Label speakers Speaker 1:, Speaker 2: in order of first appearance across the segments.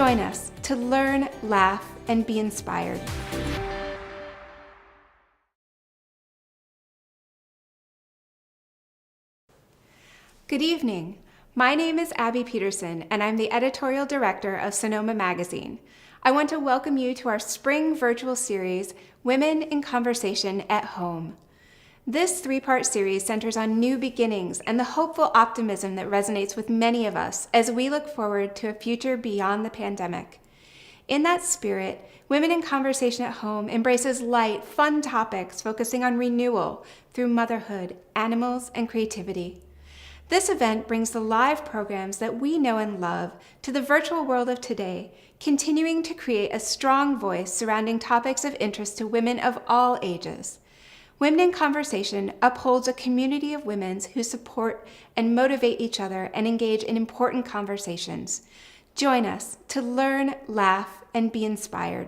Speaker 1: Join us to learn, laugh, and be inspired. Good evening. My name is Abby Peterson, and I'm the Editorial Director of Sonoma Magazine. I want to welcome you to our spring virtual series, Women in Conversation at Home. This three-part series centers on new beginnings and the hopeful optimism that resonates with many of us as we look forward to a future beyond the pandemic. In that spirit, Women in Conversation at Home embraces light, fun topics focusing on renewal through motherhood, animals, and creativity. This event brings the live programs that we know and love to the virtual world of today, continuing to create a strong voice surrounding topics of interest to women of all ages. Women in Conversation upholds a community of women who support and motivate each other and engage in important conversations. Join us to learn, laugh, and be inspired.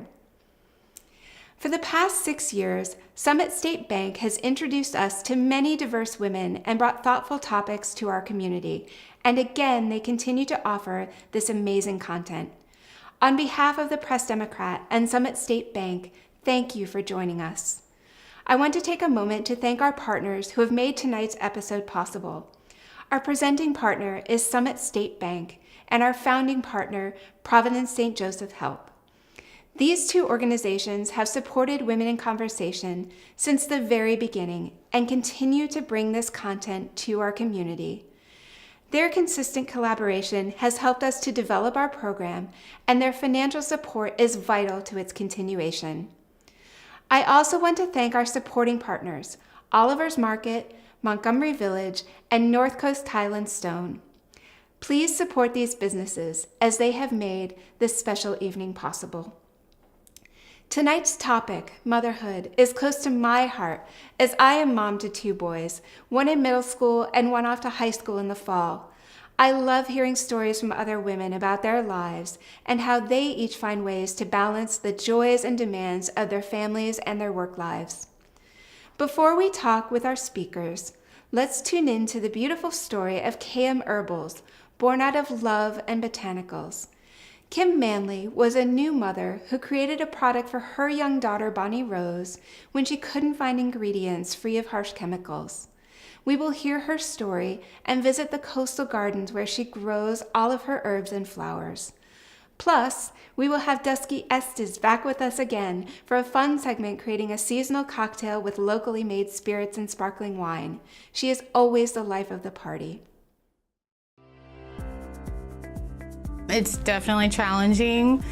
Speaker 1: For the past 6 years, Summit State Bank has introduced us to many diverse women and brought thoughtful topics to our community. And again, they continue to offer this amazing content. On behalf of the Press Democrat and Summit State Bank, thank you for joining us. I want to take a moment to thank our partners who have made tonight's episode possible. Our presenting partner is Summit State Bank, and our founding partner, Providence St. Joseph Help. These two organizations have supported Women in Conversation since the very beginning and continue to bring this content to our community. Their consistent collaboration has helped us to develop our program, and their financial support is vital to its continuation. I also want to thank our supporting partners, Oliver's Market, Montgomery Village, and North Coast Highland Stone. Please support these businesses as they have made this special evening possible. Tonight's topic, motherhood, is close to my heart as I am mom to 2 boys, one in middle school and one off to high school in the fall. I love hearing stories from other women about their lives and how they each find ways to balance the joys and demands of their families and their work lives. Before we talk with our speakers, let's tune in to the beautiful story of KM Herbals, born out of love and botanicals. Kim Manley was a new mother who created a product for her young daughter, Bonnie Rose, when she couldn't find ingredients free of harsh chemicals. We will hear her story and visit the coastal gardens where she grows all of her herbs and flowers. Plus, we will have Dusky Estes back with us again for a fun segment creating a seasonal cocktail with locally made spirits and sparkling wine. She is always the life of the party.
Speaker 2: It's definitely challenging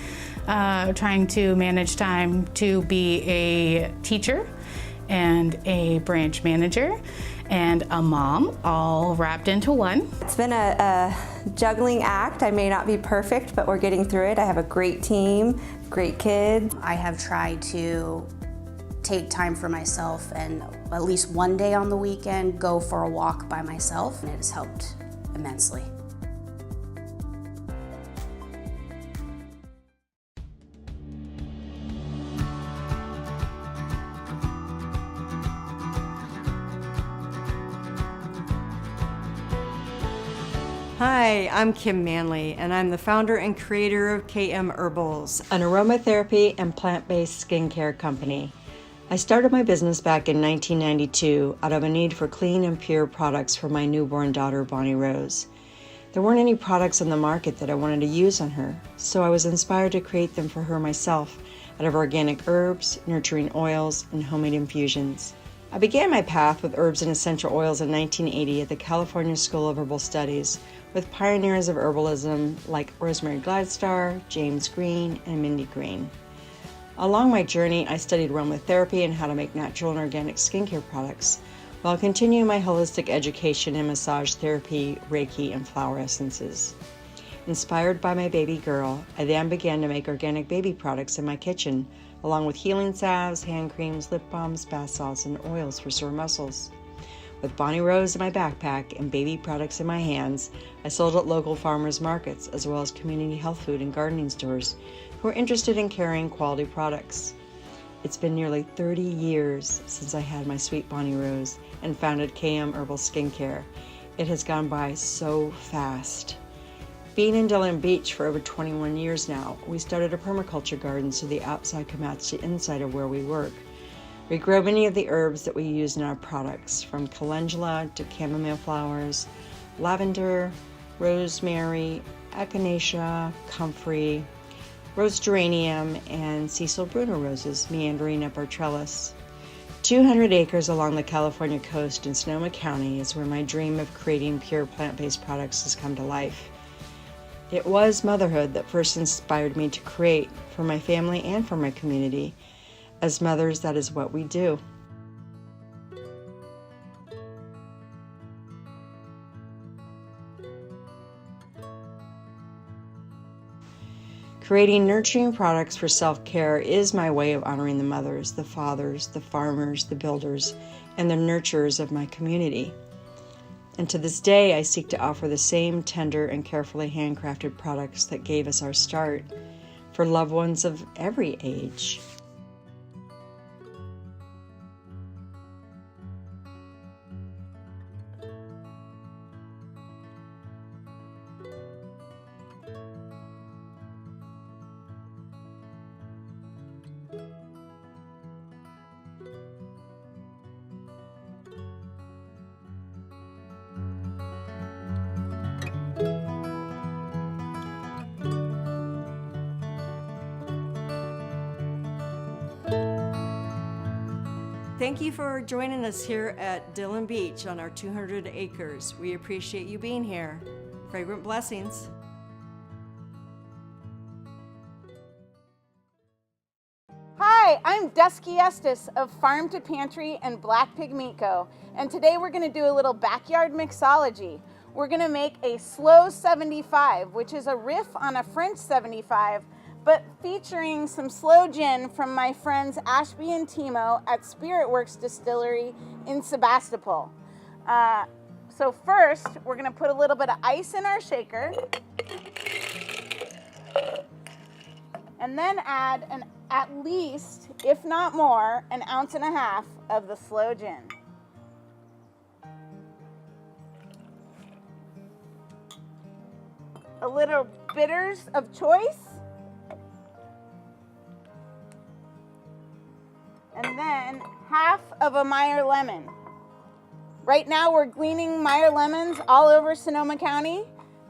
Speaker 2: trying to manage time to be a teacher and a branch manager and a mom all wrapped into one.
Speaker 3: It's been a juggling act. I may not be perfect, but we're getting through it. I have a great team, great kids.
Speaker 4: I have tried to take time for myself and at least one day on the weekend go for a walk by myself, and it has helped immensely.
Speaker 5: Hi, I'm Kim Manley, and I'm the founder and creator of KM Herbals, an aromatherapy and plant-based skincare company. I started my business back in 1992 out of a need for clean and pure products for my newborn daughter, Bonnie Rose. There weren't any products on the market that I wanted to use on her, so I was inspired to create them for her myself out of organic herbs, nurturing oils, and homemade infusions. I began my path with herbs and essential oils in 1980 at the California School of Herbal Studies with pioneers of herbalism like Rosemary Gladestar, James Green, and Mindy Green. Along my journey, I studied aromatherapy and how to make natural and organic skincare products, while continuing my holistic education in massage therapy, Reiki, and flower essences. Inspired by my baby girl, I then began to make organic baby products in my kitchen, along with healing salves, hand creams, lip balms, bath salts, and oils for sore muscles. With Bonnie Rose in my backpack and baby products in my hands, I sold at local farmers markets as well as community health food and gardening stores who are interested in carrying quality products. It's been nearly 30 years since I had my sweet Bonnie Rose and founded KM Herbal Skincare. It has gone by so fast. Being in Dillon Beach for over 21 years now, we started a permaculture garden so the outside can match the inside of where we work. We grow many of the herbs that we use in our products, from calendula to chamomile flowers, lavender, rosemary, echinacea, comfrey, rose geranium, and Cecil Bruner roses meandering up our trellis. 200 acres along the California coast in Sonoma County is where my dream of creating pure plant-based products has come to life. It was motherhood that first inspired me to create for my family and for my community. As mothers, that is what we do. Creating nurturing products for self-care is my way of honoring the mothers, the fathers, the farmers, the builders, and the nurturers of my community. And to this day, I seek to offer the same tender and carefully handcrafted products that gave us our start for loved ones of every age. Thank you for joining us here at Dillon Beach on our 200 acres. We appreciate you being here. Fragrant blessings.
Speaker 6: Hi, I'm Dusky Estes of Farm to Pantry and Black Pig Meat Co. And today we're going to do a little backyard mixology. We're going to make a slow 75, which is a riff on a French 75, but featuring some slow gin from my friends Ashby and Timo at Spirit Works Distillery in Sebastopol. So first, we're going to put a little bit of ice in our shaker, and then add at least, if not more, 1.5 ounces of the slow gin. A little bitters of choice. And then half of a Meyer lemon. Right now we're gleaning Meyer lemons all over Sonoma County,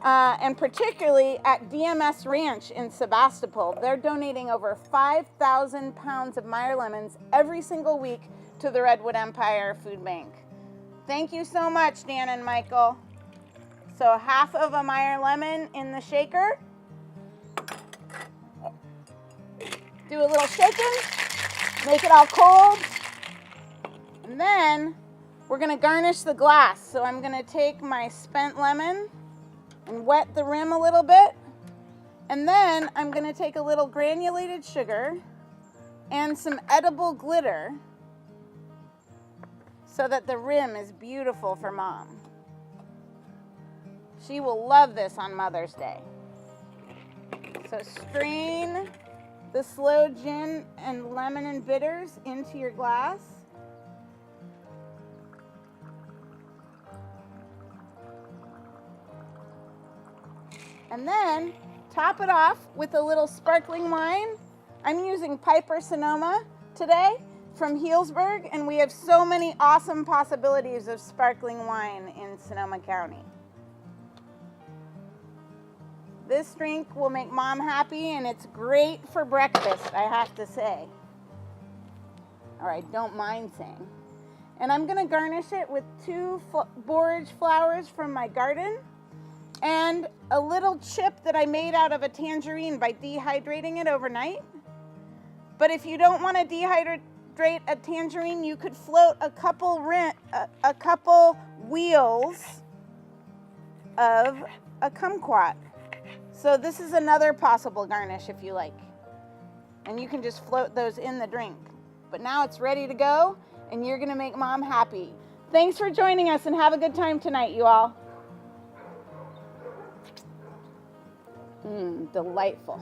Speaker 6: and particularly at DMS Ranch in Sebastopol. They're donating over 5,000 pounds of Meyer lemons every single week to the Redwood Empire Food Bank. Thank you so much, Dan and Michael. So half of a Meyer lemon in the shaker. Do a little shaking. Make it all cold, and then we're going to garnish the glass. So I'm going to take my spent lemon and wet the rim a little bit, and then I'm going to take a little granulated sugar and some edible glitter so that the rim is beautiful for Mom. She will love this on Mother's Day. So strain the slow gin and lemon and bitters into your glass. And then top it off with a little sparkling wine. I'm using Piper Sonoma today from Healdsburg, and we have so many awesome possibilities of sparkling wine in Sonoma County. This drink will make Mom happy, and it's great for breakfast, I have to say. Or I don't mind saying. And I'm going to garnish it with 2 borage flowers from my garden and a little chip that I made out of a tangerine by dehydrating it overnight. But if you don't want to dehydrate a tangerine, you could float a couple wheels of a kumquat. So this is another possible garnish if you like. And you can just float those in the drink. But now it's ready to go, and you're gonna make Mom happy. Thanks for joining us, and have a good time tonight, you all. Delightful.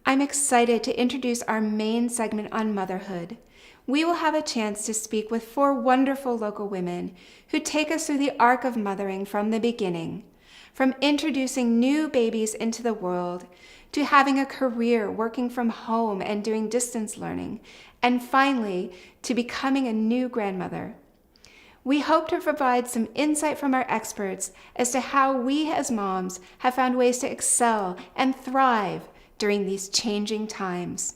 Speaker 1: I'm excited to introduce our main segment on motherhood. we will have a chance to speak with 4 wonderful local women who take us through the arc of mothering from the beginning, from introducing new babies into the world to having a career working from home and doing distance learning, and finally to becoming a new grandmother. We hope to provide some insight from our experts as to how we as moms have found ways to excel and thrive during these changing times.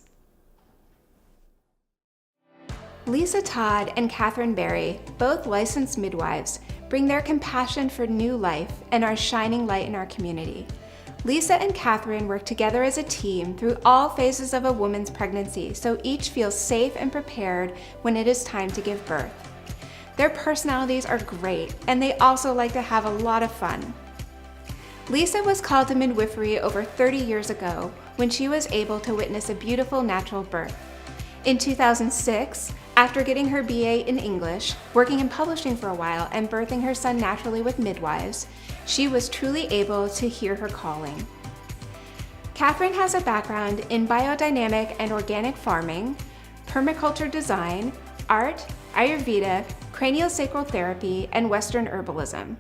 Speaker 1: Lisa Todd and Catherine Berry, both licensed midwives, bring their compassion for new life and are shining light in our community. Lisa and Catherine work together as a team through all phases of a woman's pregnancy, so each feels safe and prepared when it is time to give birth. Their personalities are great, and they also like to have a lot of fun. Lisa was called to midwifery over 30 years ago when she was able to witness a beautiful natural birth. In 2006, after getting her BA in English, working in publishing for a while, and birthing her son naturally with midwives, she was truly able to hear her calling. Catherine has a background in biodynamic and organic farming, permaculture design, art, Ayurveda, craniosacral therapy, and Western herbalism.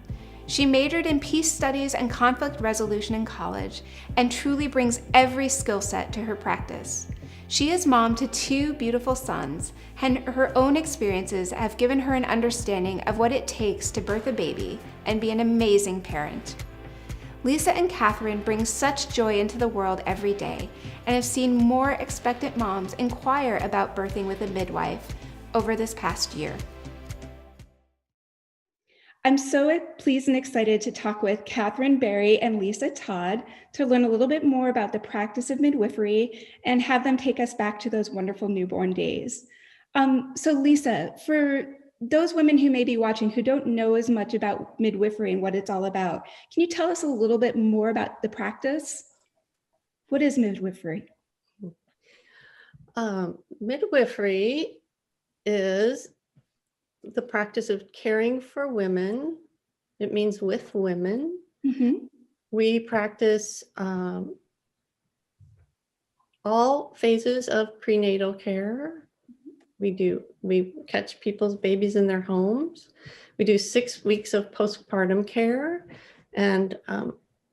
Speaker 1: She majored in peace studies and conflict resolution in college and truly brings every skill set to her practice. She is mom to 2 beautiful sons, and her own experiences have given her an understanding of what it takes to birth a baby and be an amazing parent. Lisa and Catherine bring such joy into the world every day and have seen more expectant moms inquire about birthing with a midwife over this past year. I'm so pleased and excited to talk with Catherine Berry and Lisa Todd to learn a little bit more about the practice of midwifery and have them take us back to those wonderful newborn days. So Lisa, for those women who may be watching who don't know as much about midwifery and what it's all about, can you tell us a little bit more about the practice? What is midwifery?
Speaker 7: Midwifery is the practice of caring for women. It means with women.
Speaker 1: Mm-hmm.
Speaker 7: We practice all phases of prenatal care. We catch people's babies in their homes. We do 6 weeks of postpartum care, and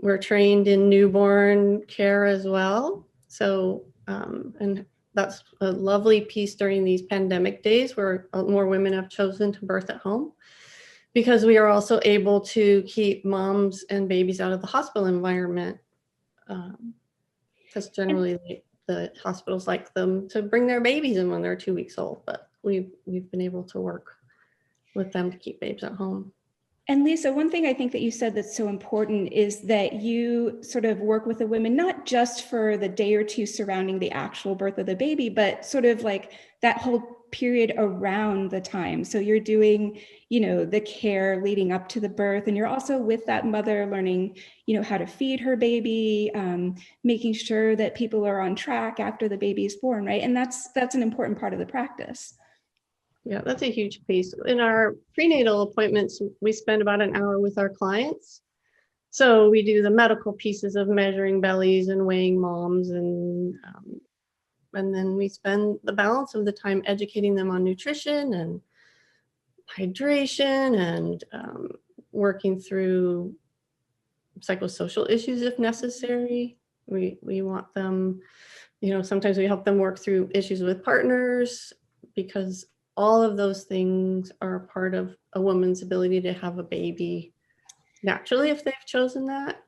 Speaker 7: we're trained in newborn care as well. So, and that's a lovely piece during these pandemic days where more women have chosen to birth at home, because we are also able to keep moms and babies out of the hospital environment, because generally the hospitals like them to bring their babies in when they're 2 weeks old, but we've been able to work with them to keep babes at home.
Speaker 1: And Lisa, one thing I think that you said that's so important is that you sort of work with the women, not just for the day or 2 surrounding the actual birth of the baby, but sort of like that whole period around the time. So you're doing, the care leading up to the birth, and you're also with that mother learning, how to feed her baby, making sure that people are on track after the baby is born, right? And that's an important part of the practice.
Speaker 7: Yeah, that's a huge piece. In our prenatal appointments, we spend about an hour with our clients. So we do the medical pieces of measuring bellies and weighing moms, and then we spend the balance of the time educating them on nutrition and hydration and working through psychosocial issues if necessary. We want them, sometimes we help them work through issues with partners, because all of those things are a part of a woman's ability to have a baby naturally if they've chosen that.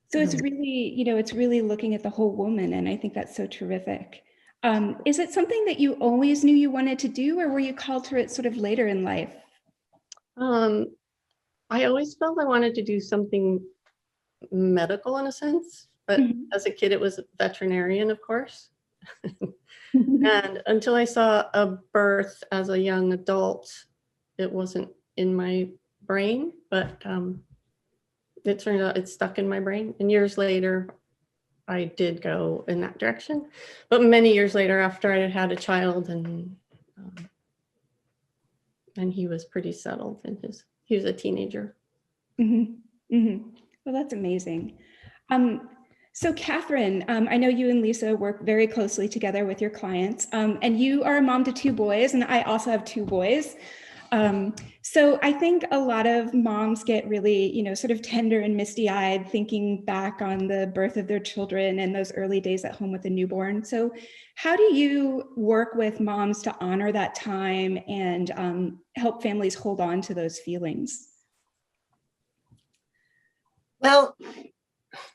Speaker 1: So it's really looking at the whole woman, and I think that's so terrific. Is it something that you always knew you wanted to do, or were you called to it sort of later in life?
Speaker 7: I always felt I wanted to do something medical in a sense, but as a kid it was veterinarian, of course. And until I saw a birth as a young adult, it wasn't in my brain, but it turned out it stuck in my brain. And years later, I did go in that direction. But many years later, after I had had a child, and he was pretty settled he was a teenager.
Speaker 1: Mm-hmm. Mm-hmm. Well, that's amazing. So Catherine, I know you and Lisa work very closely together with your clients, and you are a mom to 2 boys, and I also have 2 boys. So I think a lot of moms get really, sort of tender and misty-eyed thinking back on the birth of their children and those early days at home with a newborn. So how do you work with moms to honor that time and help families hold on to those feelings?
Speaker 8: Well,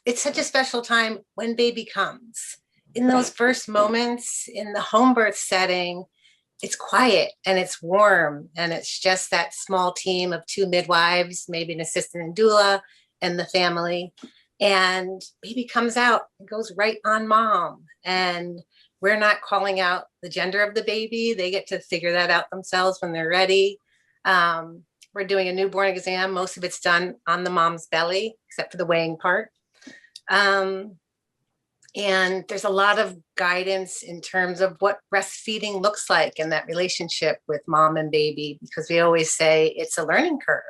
Speaker 8: it's such a special time when baby comes. In those first moments in the home birth setting, it's quiet and it's warm, and it's just that small team of 2 midwives, maybe an assistant and doula, and the family. And baby comes out and goes right on mom. And we're not calling out the gender of the baby. They get to figure that out themselves when they're ready. We're doing a newborn exam. Most of it's done on the mom's belly, except for the weighing part. And there's a lot of guidance in terms of what breastfeeding looks like in that relationship with mom and baby, because we always say it's a learning curve.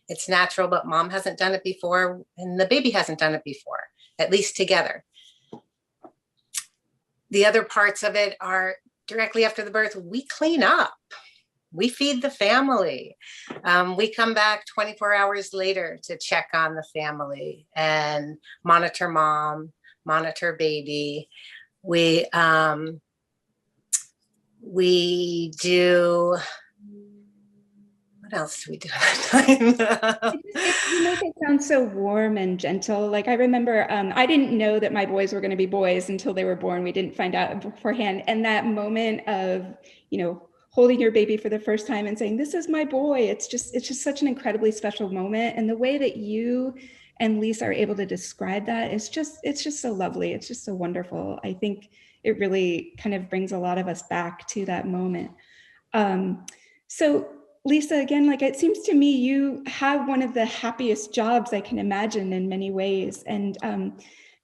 Speaker 8: It's natural, but mom hasn't done it before and the baby hasn't done it before, at least together. The other parts of it are directly after the birth, we clean up. We feed the family. We come back 24 hours later to check on the family and monitor mom, monitor baby. We do, what else do we do at that time?
Speaker 1: You make it sound so warm and gentle. Like I remember, I didn't know that my boys were going to be boys until they were born. We didn't find out beforehand. And that moment of, holding your baby for the first time and saying, "This is my boy." It's just such an incredibly special moment. And the way that you and Lisa are able to describe that it's just so lovely. It's just so wonderful. I think it really kind of brings a lot of us back to that moment. So Lisa, again, like it seems to me you have one of the happiest jobs I can imagine in many ways. And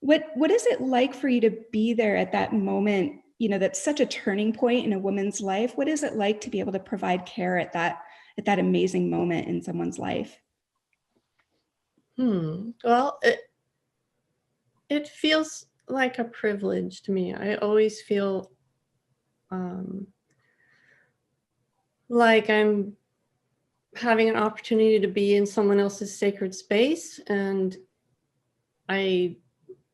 Speaker 1: what is it like for you to be there at that moment? That's such a turning point in a woman's life. What is it like to be able to provide care at that amazing moment in someone's life?
Speaker 7: Well, it feels like a privilege to me. I always feel like I'm having an opportunity to be in someone else's sacred space, and I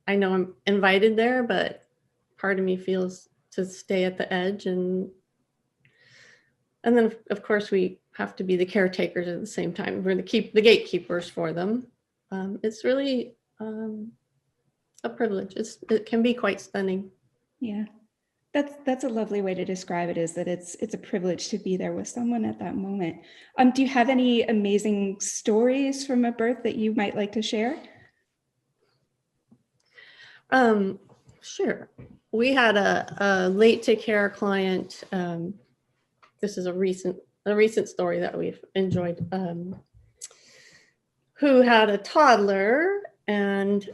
Speaker 7: know I'm invited there, but part of me feels to stay at the edge, and then of course we have to be the caretakers at the same time. We're the gatekeepers for them. It's really a privilege. It can be quite stunning.
Speaker 1: Yeah, that's a lovely way to describe it, is that it's a privilege to be there with someone at that moment. Do you have any amazing stories from a birth that you might like to share?
Speaker 7: Sure. We had a late to care client. This is a recent story that we've enjoyed, who had a toddler. And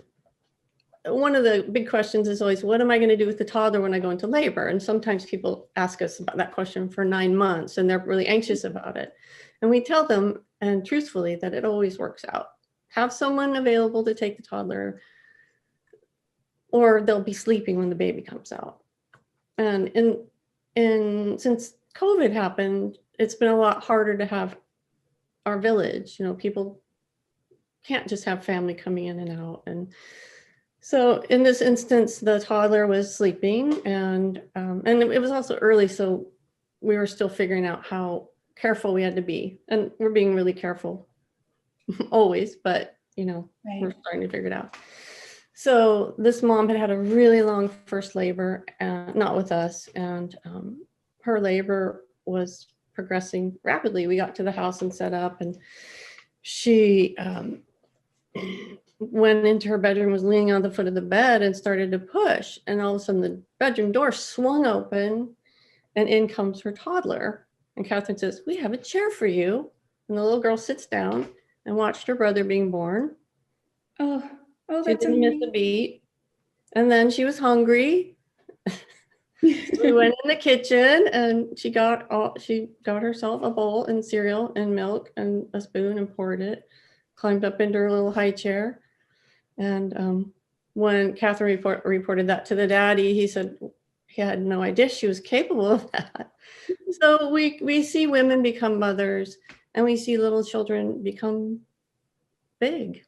Speaker 7: one of the big questions is always, what am I going to do with the toddler when I go into labor? And sometimes people ask us about that question for 9 months and they're really anxious about it. And we tell them, and truthfully, that it always works out. Have someone available to take the toddler, or they'll be sleeping when the baby comes out. And since COVID happened, it's been a lot harder to have our village. People can't just have family coming in and out. And so in this instance, the toddler was sleeping, and it was also early, so we were still figuring out how careful we had to be. And we're being really careful always, but right. We're starting to figure it out. So this mom had a really long first labor, not with us, and her labor was progressing rapidly. We got to the house and set up, and she went into her bedroom, was leaning on the foot of the bed and started to push. And all of a sudden the bedroom door swung open and in comes her toddler. And Catherine says, "We have a chair for you." And the little girl sits down and watched her brother being born.
Speaker 1: Oh,
Speaker 7: she didn't miss a beat. And then she was hungry. So we went in the kitchen and she got herself a bowl and cereal and milk and a spoon and poured it, climbed up into her little high chair. And when Catherine reported that to the daddy, he said he had no idea she was capable of that. So we see women become mothers, and we see little children become big.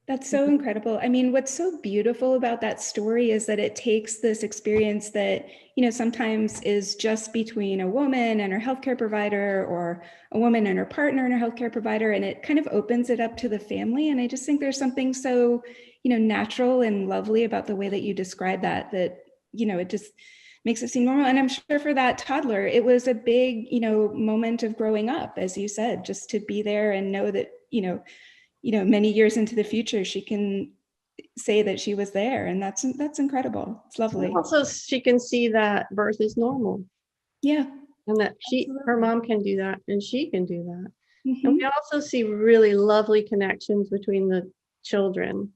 Speaker 1: That's so incredible. I mean, what's so beautiful about that story is that it takes this experience that, sometimes is just between a woman and her healthcare provider, or a woman and her partner and her healthcare provider, and it kind of opens it up to the family. And I just think there's something so, natural and lovely about the way that you describe that, it just makes it seem normal. And I'm sure for that toddler, it was a big, moment of growing up, as you said, just to be there and know that, many years into the future, she can say that she was there. And that's incredible. It's lovely.
Speaker 7: Also, she can see that birth is normal.
Speaker 1: Yeah.
Speaker 7: And that her mom can do that, and she can do that.
Speaker 1: Mm-hmm.
Speaker 7: And we also see really lovely connections between the children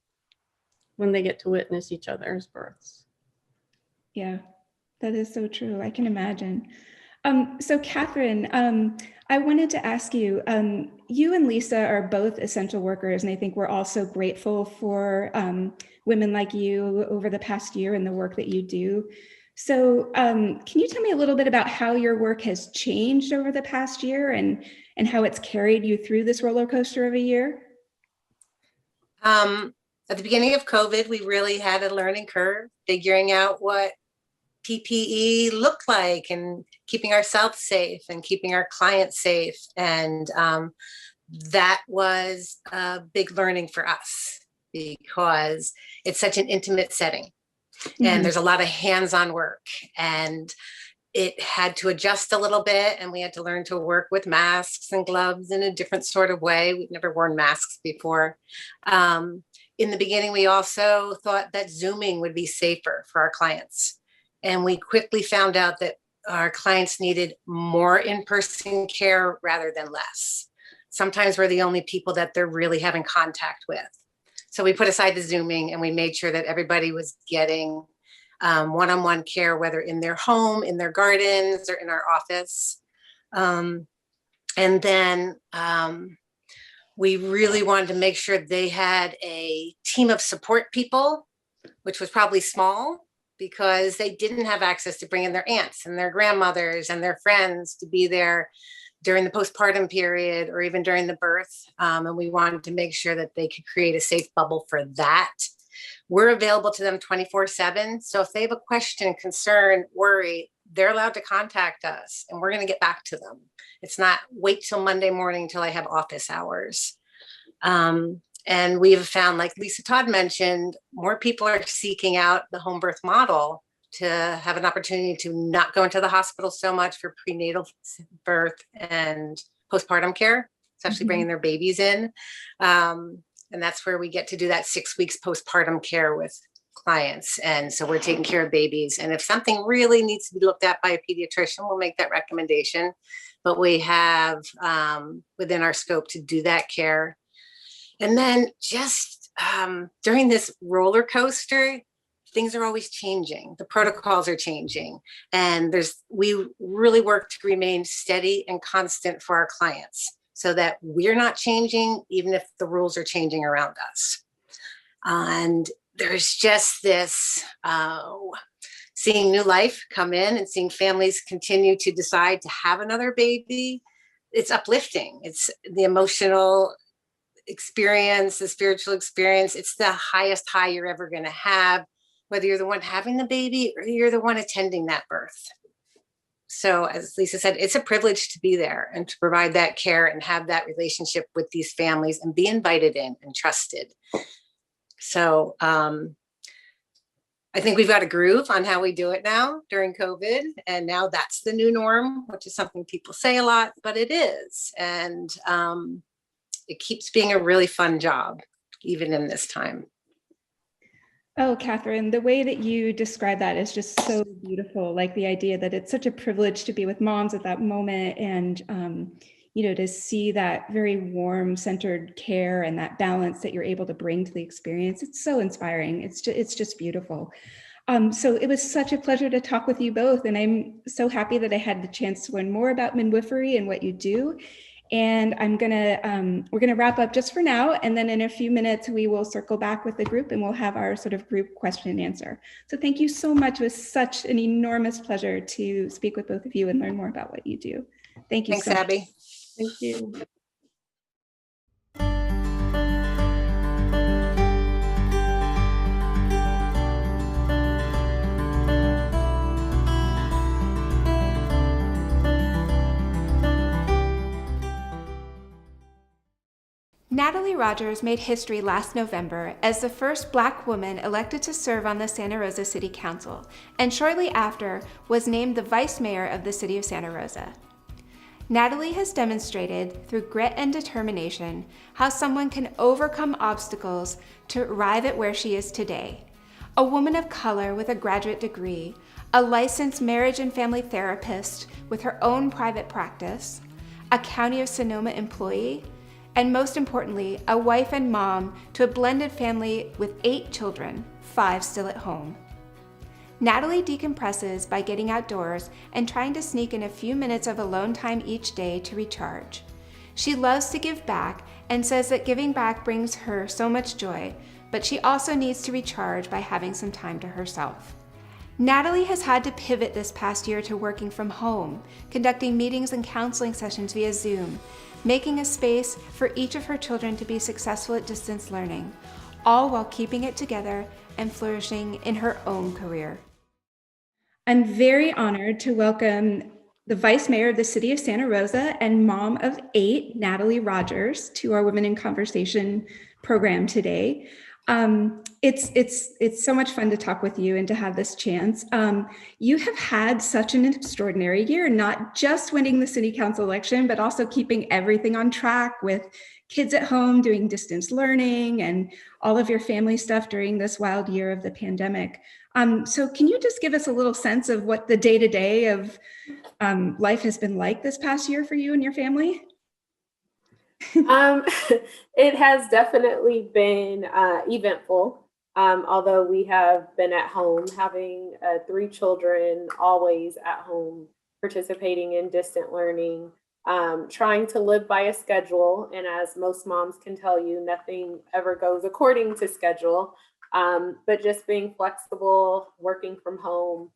Speaker 7: when they get to witness each other's births.
Speaker 1: Yeah, that is so true. I can imagine. So Catherine, I wanted to ask you, you and Lisa are both essential workers, and I think we're also grateful for women like you over the past year and the work that you do. So can you tell me a little bit about how your work has changed over the past year, and how it's carried you through this roller coaster of a year?
Speaker 8: At the beginning of COVID, we really had a learning curve, figuring out what PPE looked like, and keeping ourselves safe and keeping our clients safe. And that was a big learning for us, because it's such an intimate setting. Mm-hmm. And there's a lot of hands-on work, and it had to adjust a little bit, and we had to learn to work with masks and gloves in a different sort of way. We've never worn masks before. In the beginning, we also thought that Zooming would be safer for our clients. And we quickly found out that our clients needed more in-person care rather than less. Sometimes we're the only people that they're really having contact with. So we put aside the Zooming, and we made sure that everybody was getting one-on-one care, whether in their home, in their gardens, or in our office. And then we really wanted to make sure they had a team of support people, which was probably small, because they didn't have access to bring in their aunts and their grandmothers and their friends to be there during the postpartum period, or even during the birth. And we wanted to make sure that they could create a safe bubble for that. We're available to them 24/7. So if they have a question, concern, worry, they're allowed to contact us, and we're going to get back to them. It's not wait till Monday morning till I have office hours. And we have found, like Lisa Todd mentioned, more people are seeking out the home birth model to have an opportunity to not go into the hospital so much for prenatal birth and postpartum care, especially bringing their babies in. And that's where we get to do that 6 weeks postpartum care with clients. And so we're taking care of babies. And if something really needs to be looked at by a pediatrician, we'll make that recommendation. But we have within our scope to do that care. And then just during this roller coaster, things are always changing. The protocols are changing. And we really work to remain steady and constant for our clients, so that we're not changing, even if the rules are changing around us. And there's just this seeing new life come in, and seeing families continue to decide to have another baby. It's uplifting. It's the emotional experience, the spiritual experience. It's the highest high you're ever going to have, whether you're the one having the baby or you're the one attending that birth. So as Lisa said, it's a privilege to be there and to provide that care and have that relationship with these families and be invited in and trusted. So I think we've got a groove on how we do it now during COVID. And now that's the new norm, which is something people say a lot, but it is. And it keeps being a really fun job, even in this time.
Speaker 1: Oh, Catherine, the way that you describe that is just so beautiful. Like the idea that it's such a privilege to be with moms at that moment, and, to see that very warm, centered care and that balance that you're able to bring to the experience. It's so inspiring. It's just beautiful. So it was such a pleasure to talk with you both. And I'm so happy that I had the chance to learn more about midwifery and what you do. And we're gonna wrap up just for now, and then in a few minutes we will circle back with the group and we'll have our sort of group question and answer. So thank you so much. It was such an enormous pleasure to speak with both of you and learn more about what you do. Thank you
Speaker 8: Thanks,
Speaker 1: so much.
Speaker 8: Abby.
Speaker 7: Thank you.
Speaker 1: Natalie Rogers made history last November as the first Black woman elected to serve on the Santa Rosa City Council, and shortly after was named the Vice Mayor of the City of Santa Rosa. Natalie has demonstrated through grit and determination how someone can overcome obstacles to arrive at where she is today. A woman of color with a graduate degree, a licensed marriage and family therapist with her own private practice, a County of Sonoma employee, and most importantly, a wife and mom to a blended family with 8 children, 5 still at home. Natalie decompresses by getting outdoors and trying to sneak in a few minutes of alone time each day to recharge. She loves to give back and says that giving back brings her so much joy, but she also needs to recharge by having some time to herself. Natalie has had to pivot this past year to working from home, conducting meetings and counseling sessions via Zoom, making a space for each of her children to be successful at distance learning, all while keeping it together and flourishing in her own career. I'm very honored to welcome the Vice Mayor of the City of Santa Rosa and mom of 8, Natalie Rogers, to our Women in Conversation program today. It's so much fun to talk with you and to have this chance. You have had such an extraordinary year, not just winning the city council election, but also keeping everything on track with kids at home doing distance learning and all of your family stuff during this wild year of the pandemic. So can you just give us a little sense of what the day-to-day of life has been like this past year for you and your family?
Speaker 9: It has definitely been eventful, although we have been at home having 3 children always at home participating in distant learning, trying to live by a schedule. And as most moms can tell you, nothing ever goes according to schedule, but just being flexible, working from home,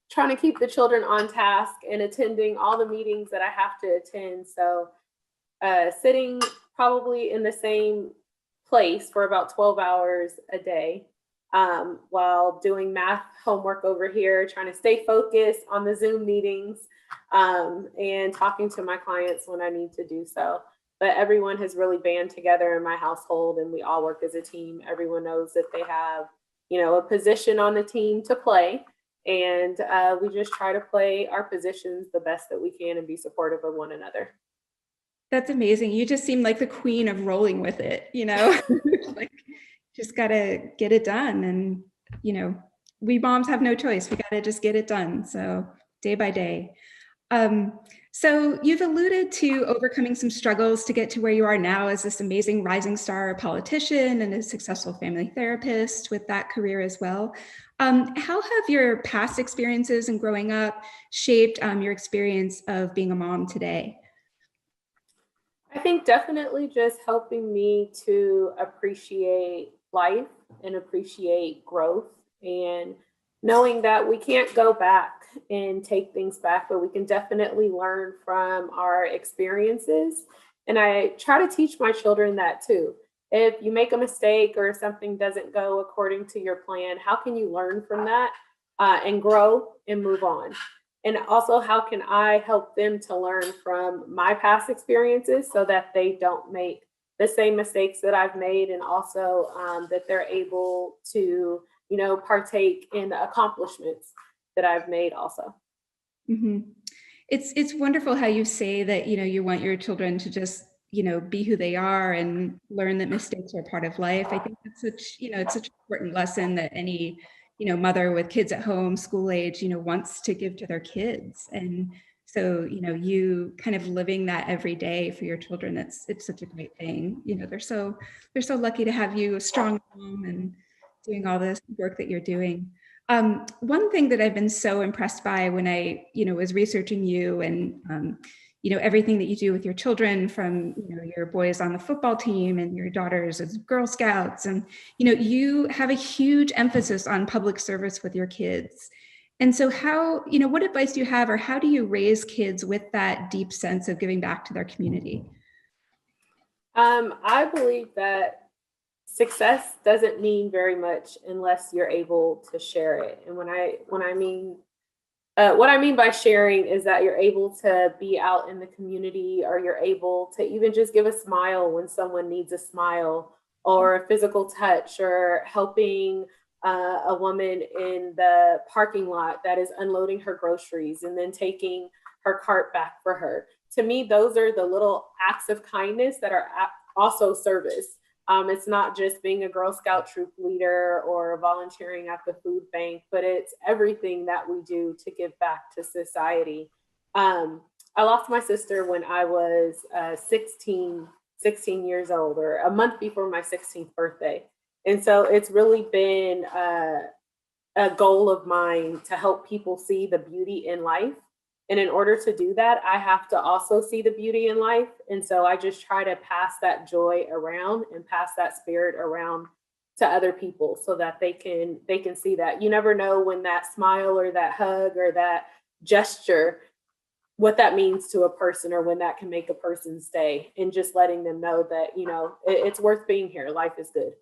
Speaker 9: trying to keep the children on task and attending all the meetings that I have to attend. So sitting probably in the same place for about 12 hours a day while doing math homework over here, trying to stay focused on the Zoom meetings and talking to my clients when I need to do so. But everyone has really band together in my household and we all work as a team. Everyone knows that they have, a position on the team to play. And we just try to play our positions the best that we can and be supportive of one another.
Speaker 1: That's amazing. You just seem like the queen of rolling with it, like just gotta get it done. And, we moms have no choice. We gotta just get it done. So day by day. So you've alluded to overcoming some struggles to get to where you are now as this amazing rising star politician and a successful family therapist with that career as well. How have your past experiences and growing up shaped your experience of being a mom today?
Speaker 9: I think definitely just helping me to appreciate life and appreciate growth and knowing that we can't go back and take things back, but we can definitely learn from our experiences. And I try to teach my children that too. If you make a mistake or something doesn't go according to your plan, how can you learn from that and grow and move on? And also, how can I help them to learn from my past experiences so that they don't make the same mistakes that I've made, and also that they're able to, partake in the accomplishments that I've made also.
Speaker 1: Mm-hmm. It's wonderful how you say that, you want your children to just, be who they are and learn that mistakes are part of life. I think that's it's such an important lesson that any mother with kids at home, school age, wants to give to their kids. And so, you kind of living that every day for your children, it's such a great thing. They're so lucky to have you, a strong mom, and doing all this work that you're doing. One thing that I've been so impressed by when I, was researching you and, everything that you do with your children, from, your boys on the football team and your daughters as Girl Scouts. And, you have a huge emphasis on public service with your kids. And so how, what advice do you have, or how do you raise kids with that deep sense of giving back to their community?
Speaker 9: I believe that success doesn't mean very much unless you're able to share it. And what I mean by sharing is that you're able to be out in the community, or you're able to even just give a smile when someone needs a smile, or a physical touch, or helping a woman in the parking lot that is unloading her groceries and then taking her cart back for her. To me, those are the little acts of kindness that are also service. It's not just being a Girl Scout troop leader or volunteering at the food bank, but it's everything that we do to give back to society. I lost my sister when I was 16 years old, or a month before my 16th birthday. And so it's really been a goal of mine to help people see the beauty in life. And in order to do that, I have to also see the beauty in life. And so I just try to pass that joy around and pass that spirit around to other people, so that they can see that. You never know when that smile or that hug or that gesture, what that means to a person, or when that can make a person stay, and just letting them know that, it's worth being here. Life is good.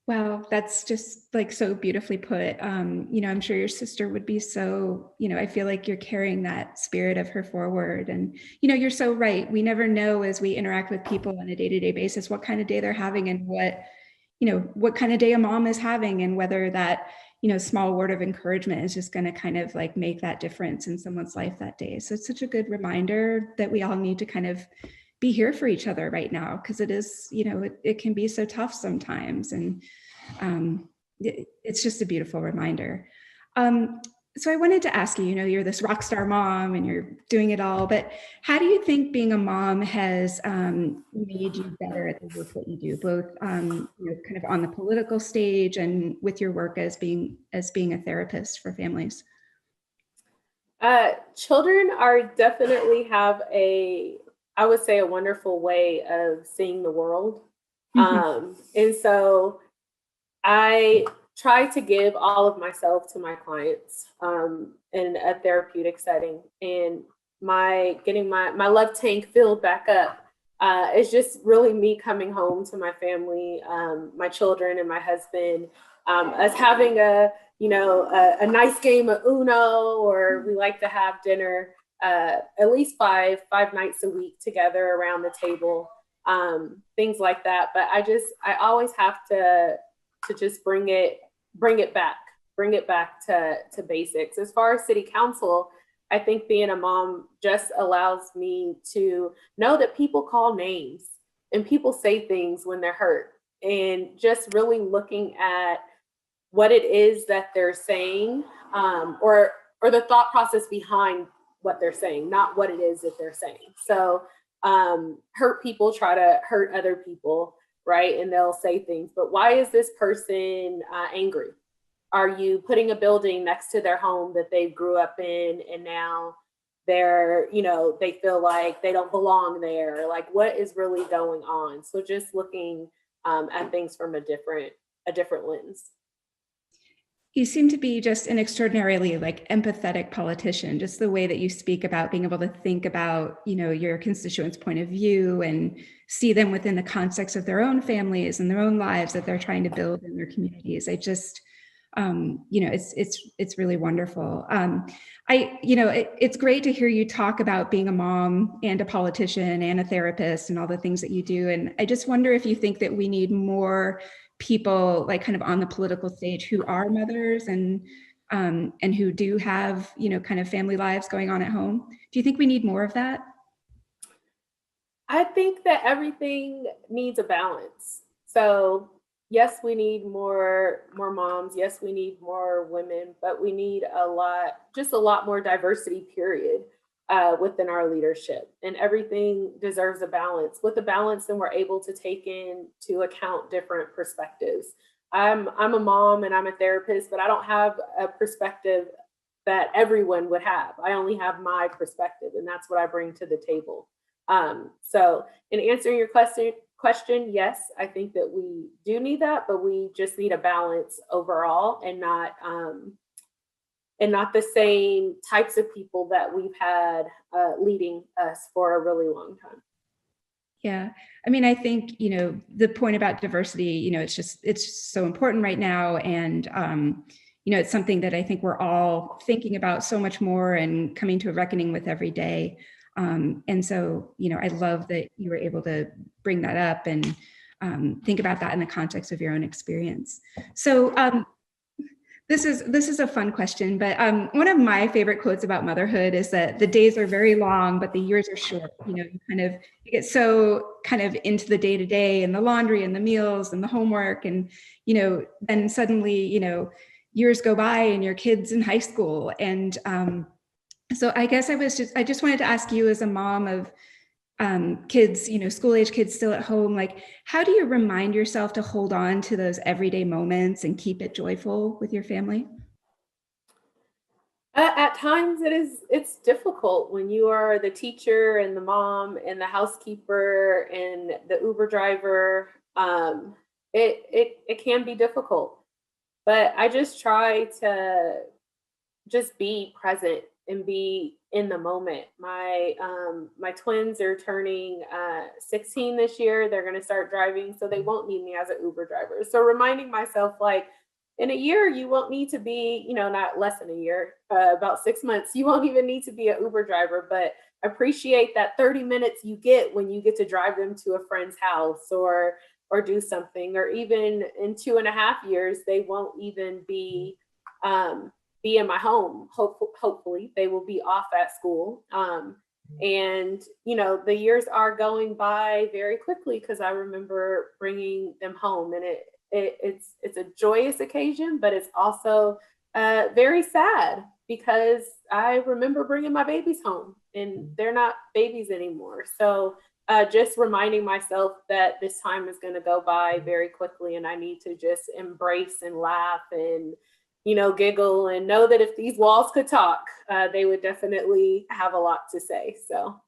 Speaker 1: Wow, that's just like so beautifully put. I'm sure your sister would be so, I feel like you're carrying that spirit of her forward. And, you're so right. We never know, as we interact with people on a day-to-day basis, what kind of day they're having, and what kind of day a mom is having, and whether that, small word of encouragement is just going to kind of like make that difference in someone's life that day. So it's such a good reminder that we all need to kind of be here for each other right now, because it is, it can be so tough sometimes. And it's just a beautiful reminder. So I wanted to ask you, you're this rock star mom and you're doing it all, but how do you think being a mom has made you better at the work that you do, both kind of on the political stage and with your work as being a therapist for families?
Speaker 9: Children definitely have I would say, a wonderful way of seeing the world. Mm-hmm. And so I try to give all of myself to my clients in a therapeutic setting, and getting my love tank filled back up is just really me coming home to my family, my children and my husband, us having a nice game of Uno, or we like to have dinner at least five nights a week together around the table, things like that. But I always have to just bring it back to basics. As far as city council, I think being a mom just allows me to know that people call names and people say things when they're hurt, and just really looking at what it is that they're saying, or the thought process behind what they're saying, not what it is that they're saying. So hurt people try to hurt other people, right? And they'll say things, but why is this person angry? Are you putting a building next to their home that they grew up in, and now they're, they feel like they don't belong there? Like, what is really going on? So just looking at things from a different lens.
Speaker 1: You seem to be just an extraordinarily empathetic politician, just the way that you speak about being able to think about, your constituents' point of view and see them within the context of their own families and their own lives that they're trying to build in their communities. I just, it's really wonderful. It's great to hear you talk about being a mom and a politician and a therapist and all the things that you do. And I just wonder if you think that we need more people kind of on the political stage who are mothers and who do have, kind of family lives going on at home. Do you think we need more of that?
Speaker 9: I think that everything needs a balance. So yes, we need more moms. Yes, we need more women, but we need a lot more diversity, period, within our leadership. And everything deserves a balance. With a balance, then we're able to take into account different perspectives. I'm a mom and I'm a therapist, but I don't have a perspective that everyone would have. I only have my perspective, and that's what I bring to the table. So in answering your question, yes, I think that we do need that, but we just need a balance overall, and not the same types of people that we've had leading us for a really long time.
Speaker 1: Yeah. I mean, I think, the point about diversity, it's so important right now. And, it's something that I think we're all thinking about so much more and coming to a reckoning with every day. And so, I love that you were able to bring that up and think about that in the context of your own experience. So this is a fun question, but one of my favorite quotes about motherhood is that the days are very long, but the years are short. You get so kind of into the day to day and the laundry and the meals and the homework, and then suddenly years go by and your kid's in high school. And so I guess I just wanted to ask you, as a mom of kids, school age kids still at home, like, how do you remind yourself to hold on to those everyday moments and keep it joyful with your family?
Speaker 9: At times it's difficult when you are the teacher and the mom and the housekeeper and the Uber driver. It can be difficult, but I just try to just be present and be in the moment. My twins are turning 16 this year. They're going to start driving, so they won't need me as an Uber driver. So reminding myself, like, in a year, you won't need to be, not less than a year, about 6 months, you won't even need to be an Uber driver, but appreciate that 30 minutes you get when you get to drive them to a friend's house or do something. Or even in 2.5 years, they won't even be in my home. Hopefully they will be off at school. And the years are going by very quickly, because I remember bringing them home, and it's a joyous occasion, but it's also very sad, because I remember bringing my babies home and they're not babies anymore. So just reminding myself that this time is going to go by very quickly, and I need to just embrace and laugh and giggle, and know that if these walls could talk, they would definitely have a lot to say. So.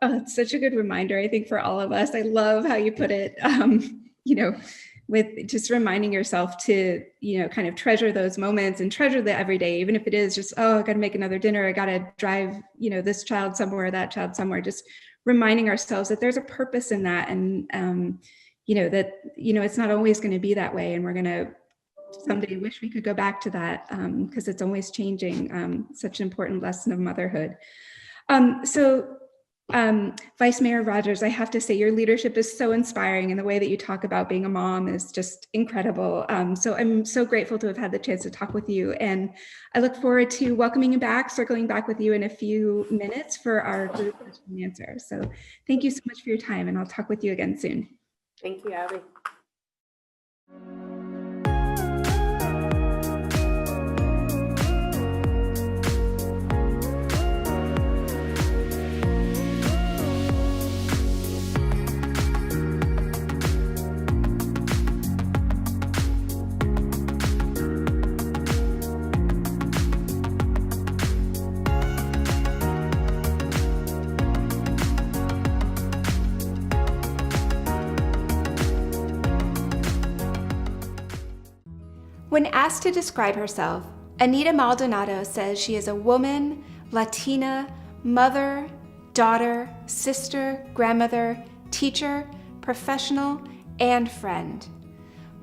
Speaker 1: Oh, it's such a good reminder, I think, for all of us. I love how you put it, with just reminding yourself to, kind of treasure those moments and treasure the everyday, even if it is just, I got to make another dinner. I got to drive, this child somewhere, that child somewhere, just reminding ourselves that there's a purpose in that. And, that, it's not always going to be that way. And we're going to someday wish we could go back to that, because it's always changing. Such an important lesson of motherhood. Vice Mayor Rogers, I have to say, your leadership is so inspiring, and the way that you talk about being a mom is just incredible. So I'm so grateful to have had the chance to talk with you, and I look forward to welcoming you back, circling back with you in a few minutes for our group question and answer. So thank you so much for your time, and I'll talk with you again soon.
Speaker 9: Thank you, Abby.
Speaker 1: When asked to describe herself, Anita Maldonado says she is a woman, Latina, mother, daughter, sister, grandmother, teacher, professional, and friend.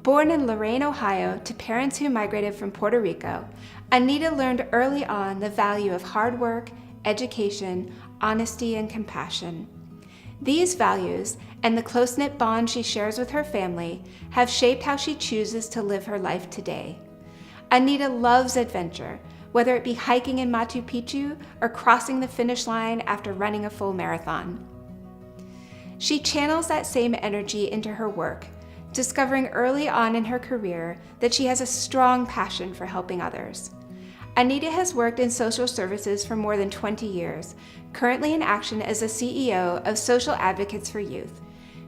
Speaker 1: Born in Lorain, Ohio, to parents who migrated from Puerto Rico, Anita learned early on the value of hard work, education, honesty, and compassion. These values and the close-knit bond she shares with her family have shaped how she chooses to live her life today. Anita loves adventure, whether it be hiking in Machu Picchu or crossing the finish line after running a full marathon. She channels that same energy into her work, discovering early on in her career that she has a strong passion for helping others. Anita has worked in social services for more than 20 years, currently in action as the CEO of Social Advocates for Youth.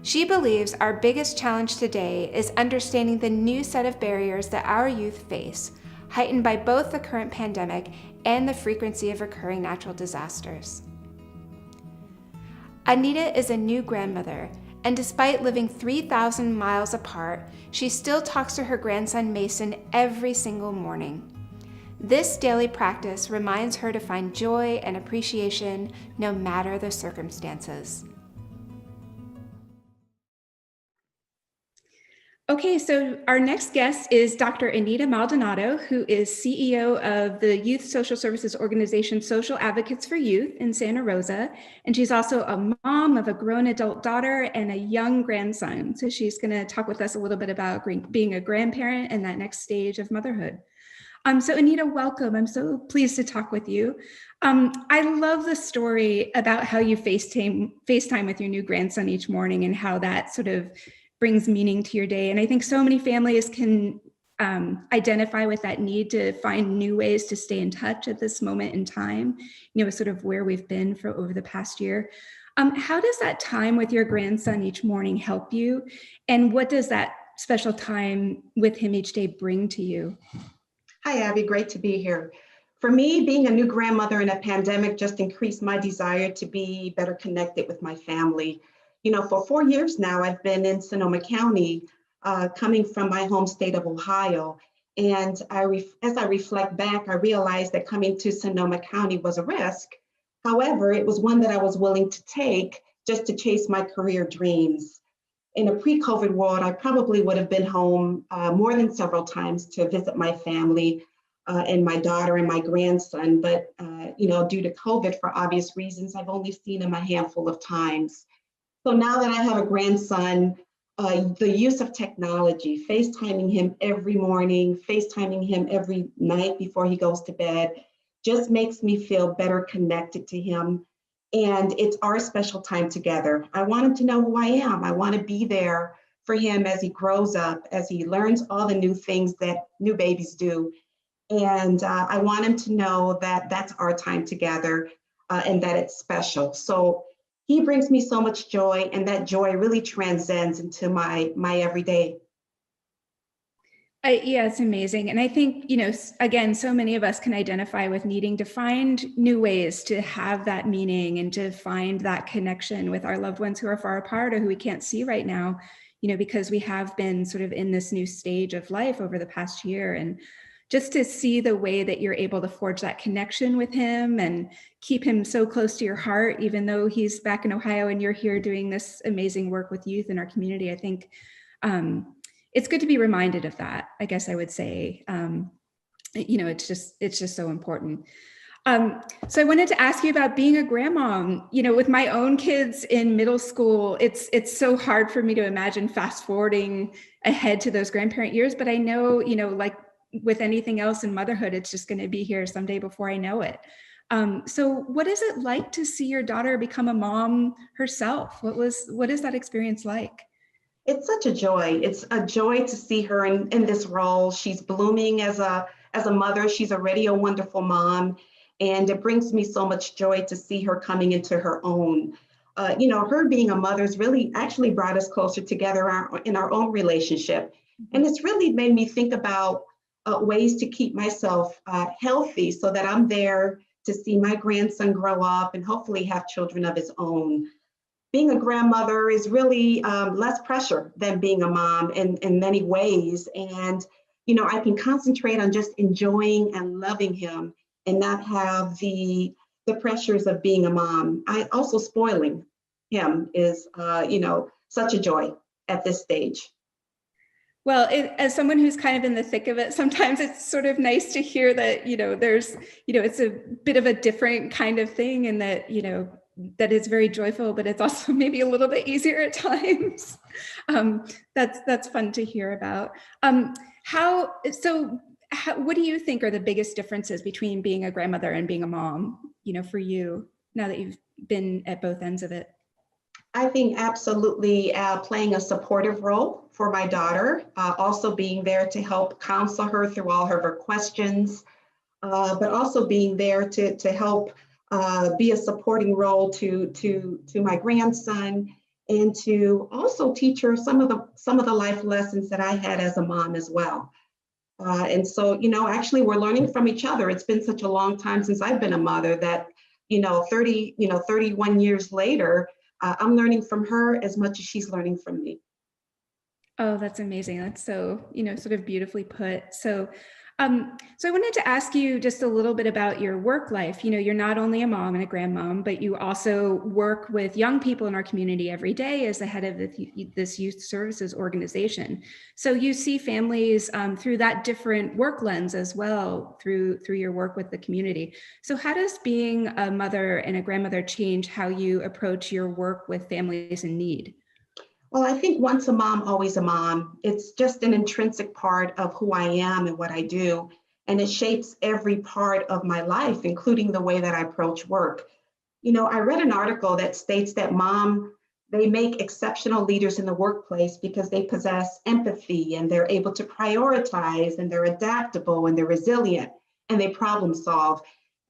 Speaker 1: She believes our biggest challenge today is understanding the new set of barriers that our youth face, heightened by both the current pandemic and the frequency of recurring natural disasters. Anita is a new grandmother, and despite living 3,000 miles apart, she still talks to her grandson Mason every single morning. This daily practice reminds her to find joy and appreciation no matter the circumstances. Okay, so our next guest is Dr. Anita Maldonado, who is CEO of the youth social services organization Social Advocates for Youth in Santa Rosa. And she's also a mom of a grown adult daughter and a young grandson. So she's going to talk with us a little bit about being a grandparent and that next stage of motherhood. So Anita, welcome. I'm so pleased to talk with you. I love the story about how you FaceTime with your new grandson each morning and how that sort of brings meaning to your day. And I think so many families can identify with that need to find new ways to stay in touch at this moment in time, sort of where we've been for over the past year. How does that time with your grandson each morning help you? And what does that special time with him each day bring to you?
Speaker 10: Hi, Abby, great to be here. For me, being a new grandmother in a pandemic just increased my desire to be better connected with my family. For 4 years now, I've been in Sonoma County, coming from my home state of Ohio. And as I reflect back, I realized that coming to Sonoma County was a risk. However, it was one that I was willing to take just to chase my career dreams. In a pre-COVID world, I probably would have been home more than several times to visit my family and my daughter and my grandson. But, due to COVID, for obvious reasons, I've only seen him a handful of times. So now that I have a grandson, the use of technology, FaceTiming him every morning, FaceTiming him every night before he goes to bed, just makes me feel better connected to him. And it's our special time together. I want him to know who I am. I want to be there for him as he grows up, as he learns all the new things that new babies do. And I want him to know that that's our time together and that it's special. So he brings me so much joy, and that joy really transcends into my everyday.
Speaker 1: Yeah, it's amazing. And I think, again, so many of us can identify with needing to find new ways to have that meaning and to find that connection with our loved ones who are far apart or who we can't see right now, because we have been sort of in this new stage of life over the past year. And just to see the way that you're able to forge that connection with him and keep him so close to your heart, even though he's back in Ohio and you're here doing this amazing work with youth in our community, I think it's good to be reminded of that, I guess I would say. It's just so important. So I wanted to ask you about being a grandmom. With my own kids in middle school, it's so hard for me to imagine fast forwarding ahead to those grandparent years, but I know, like with anything else in motherhood, it's just going to be here someday before I know it. So what is it like to see your daughter become a mom herself? What is that experience like?
Speaker 10: It's such a joy. It's a joy to see her in this role. She's blooming as a mother. She's already a wonderful mom. And it brings me so much joy to see her coming into her own. Her being a mother has really actually brought us closer together in our own relationship. And it's really made me think about ways to keep myself healthy so that I'm there to see my grandson grow up and hopefully have children of his own. Being a grandmother is really less pressure than being a mom in many ways. And, I can concentrate on just enjoying and loving him and not have the pressures of being a mom. Also spoiling him is, such a joy at this stage.
Speaker 1: Well, as someone who's kind of in the thick of it, sometimes it's sort of nice to hear that, there's, it's a bit of a different kind of thing and that, that is very joyful, but it's also maybe a little bit easier at times. That's fun to hear about. What do you think are the biggest differences between being a grandmother and being a mom, for you, now that you've been at both ends of it?
Speaker 10: I think absolutely playing a supportive role for my daughter, also being there to help counsel her through all of her questions, but also being there to help be a supporting role to my grandson, and to also teach her some of the life lessons that I had as a mom as well. And so, actually we're learning from each other. It's been such a long time since I've been a mother that, 31 years later, I'm learning from her as much as she's learning from me.
Speaker 1: Oh, that's amazing. That's so, sort of beautifully put. So I wanted to ask you just a little bit about your work life. You're not only a mom and a grandmom, but you also work with young people in our community every day as the head of this youth services organization. So you see families through that different work lens as well, through your work with the community. So how does being a mother and a grandmother change how you approach your work with families in need?
Speaker 10: Well, I think once a mom, always a mom. It's just an intrinsic part of who I am and what I do. And it shapes every part of my life, including the way that I approach work. I read an article that states that they make exceptional leaders in the workplace because they possess empathy and they're able to prioritize and they're adaptable and they're resilient and they problem solve.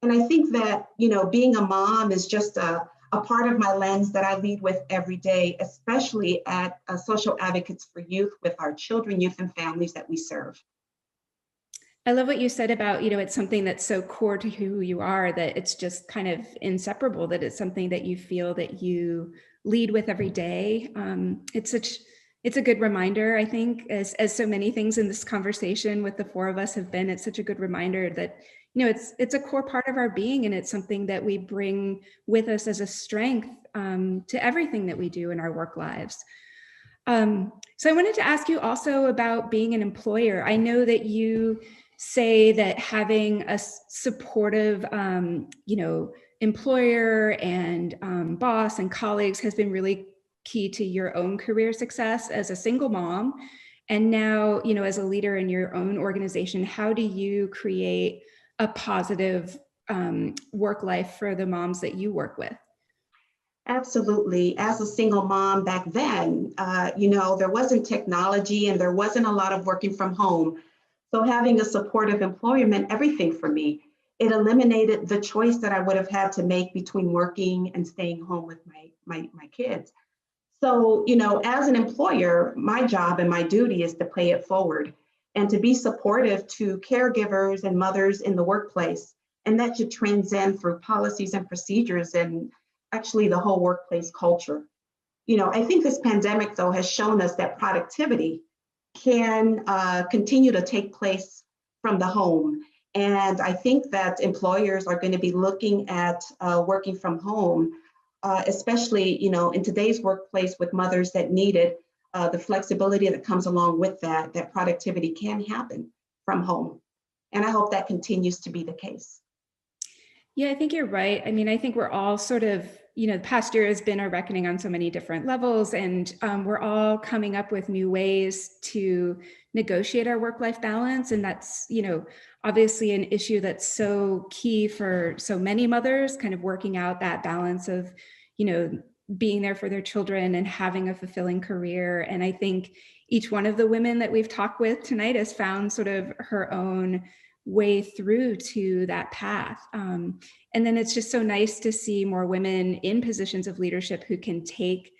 Speaker 10: And I think that, being a mom is just a part of my lens that I lead with every day, especially at Social Advocates for Youth with our children, youth, and families that we serve.
Speaker 1: I love what you said about, it's something that's so core to who you are, that it's just kind of inseparable, that it's something that you feel that you lead with every day. It's a good reminder, I think, as so many things in this conversation with the four of us have been. It's such a good reminder that, it's a core part of our being, and it's something that we bring with us as a strength to everything that we do in our work lives. So I wanted to ask you also about being an employer. I know that you say that having a supportive, employer and boss and colleagues has been really key to your own career success as a single mom. And now, as a leader in your own organization, how do you create a positive work life for the moms that you work with?
Speaker 10: Absolutely. As a single mom back then, there wasn't technology and there wasn't a lot of working from home. So having a supportive employer meant everything for me. It eliminated the choice that I would have had to make between working and staying home with my kids. So, as an employer, my job and my duty is to pay it forward and to be supportive to caregivers and mothers in the workplace. And that should transcend through policies and procedures and actually the whole workplace culture. I think this pandemic, though, has shown us that productivity can continue to take place from the home. And I think that employers are going to be looking at working from home, especially, in today's workplace with mothers that need it, the flexibility that comes along with that productivity can happen from home. And I hope that continues to be the case.
Speaker 1: Yeah, I think you're right. I mean, I think we're all sort of, the past year has been a reckoning on so many different levels, and we're all coming up with new ways to negotiate our work-life balance. And that's, obviously an issue that's so key for so many mothers, kind of working out that balance of, being there for their children and having a fulfilling career. And I think each one of the women that we've talked with tonight has found sort of her own way through to that path. And then it's just so nice to see more women in positions of leadership who can take,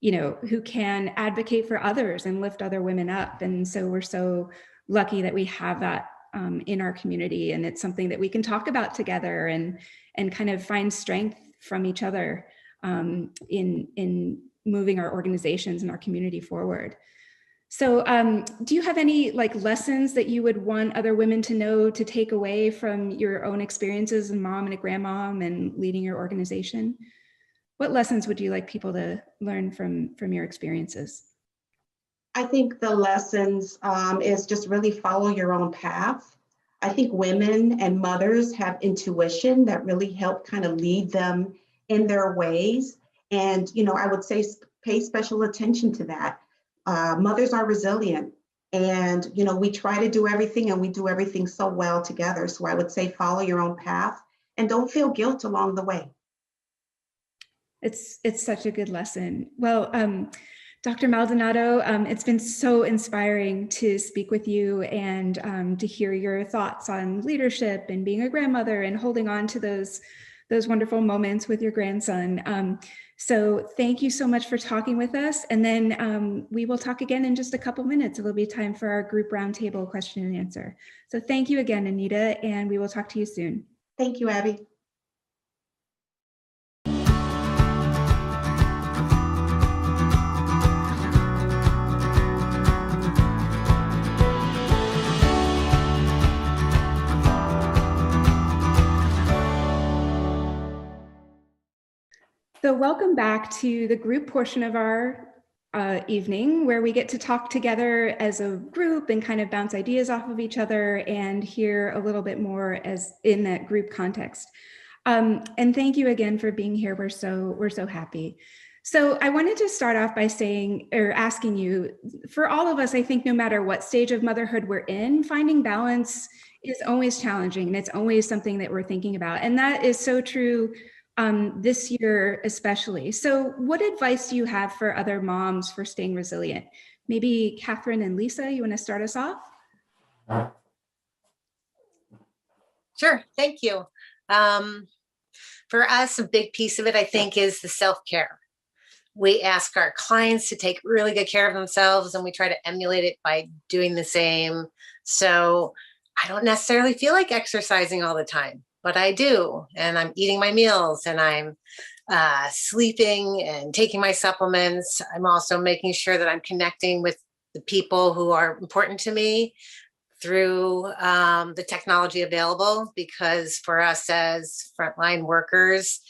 Speaker 1: who can advocate for others and lift other women up. And so we're so lucky that we have that in our community. And it's something that we can talk about together and kind of find strength from each other in moving our organizations and our community forward. So do you have any lessons that you would want other women to know, to take away from your own experiences as a mom and a grandmom and leading your organization? What lessons would you like people to learn from your experiences?
Speaker 10: I think the lessons is just really follow your own path. I think women and mothers have intuition that really help kind of lead them in their ways. And, I would say pay special attention to that. Mothers are resilient and, we try to do everything and we do everything so well together. So I would say follow your own path and don't feel guilt along the way.
Speaker 1: It's such a good lesson. Well, Dr. Maldonado, it's been so inspiring to speak with you and to hear your thoughts on leadership and being a grandmother and holding on to those those wonderful moments with your grandson. So thank you so much for talking with us. And then we will talk again in just a couple minutes. It'll be time for our group roundtable question and answer. So thank you again, Anita, and we will talk to you soon.
Speaker 10: Thank you, Abby.
Speaker 1: So welcome back to the group portion of our evening, where we get to talk together as a group and kind of bounce ideas off of each other and hear a little bit more as in that group context. And thank you again for being here. We're so happy. So I wanted to start off by saying, or asking you, for all of us, I think no matter what stage of motherhood we're in, finding balance is always challenging, and it's always something that we're thinking about. And that is so true this year especially. So what advice do you have for other moms for staying resilient? Maybe Catherine and Lisa, you want to start us off?
Speaker 8: Sure, thank you. For us, a big piece of it, I think, is the self-care. We ask our clients to take really good care of themselves, and we try to emulate it by doing the same. So I don't necessarily feel like exercising all the time, but I do. And I'm eating my meals, and I'm sleeping and taking my supplements. I'm also making sure that I'm connecting with the people who are important to me through the technology available, because for us as frontline workers,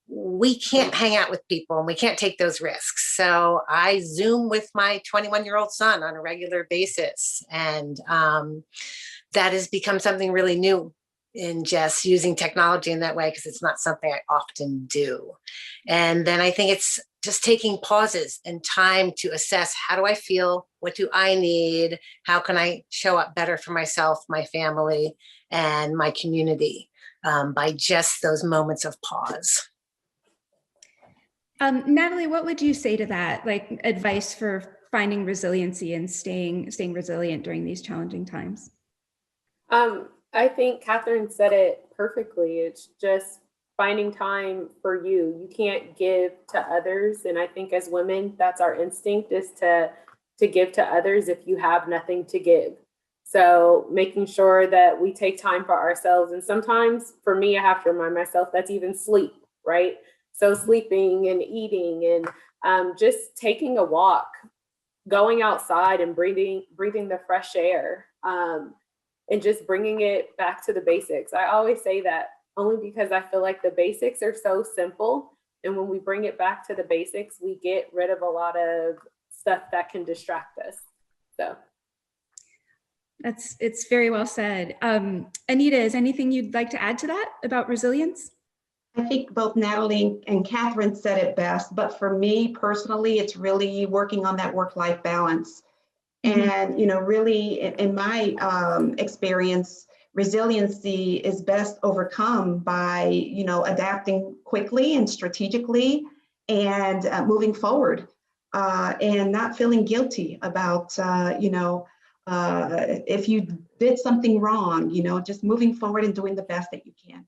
Speaker 8: we can't hang out with people and we can't take those risks. So I Zoom with my 21-year-old son on a regular basis. And that has become something really new in just using technology in that way, because it's not something I often do. And then I think it's just taking pauses and time to assess, how do I feel? What do I need? How can I show up better for myself, my family, and my community by just those moments of pause?
Speaker 1: Natalie, what would you say to that? Like advice for finding resiliency and staying resilient during these challenging times?
Speaker 9: I think Catherine said it perfectly. It's just finding time for you. You can't give to others. And I think as women, that's our instinct, is to give to others if you have nothing to give. So making sure that we take time for ourselves. And sometimes for me, I have to remind myself that's even sleep, right? So sleeping and eating and just taking a walk, going outside and breathing the fresh air, and just bringing it back to the basics. I always say that only because I feel like the basics are so simple. And when we bring it back to the basics, we get rid of a lot of stuff that can distract us. So
Speaker 1: it's very well said. Anita, is anything you'd like to add to that about resilience?
Speaker 10: I think both Natalie and Catherine said it best, but for me personally, it's really working on that work-life balance. And, really in my experience, resiliency is best overcome by, adapting quickly and strategically and moving forward and not feeling guilty about, if you did something wrong, just moving forward and doing the best that you can.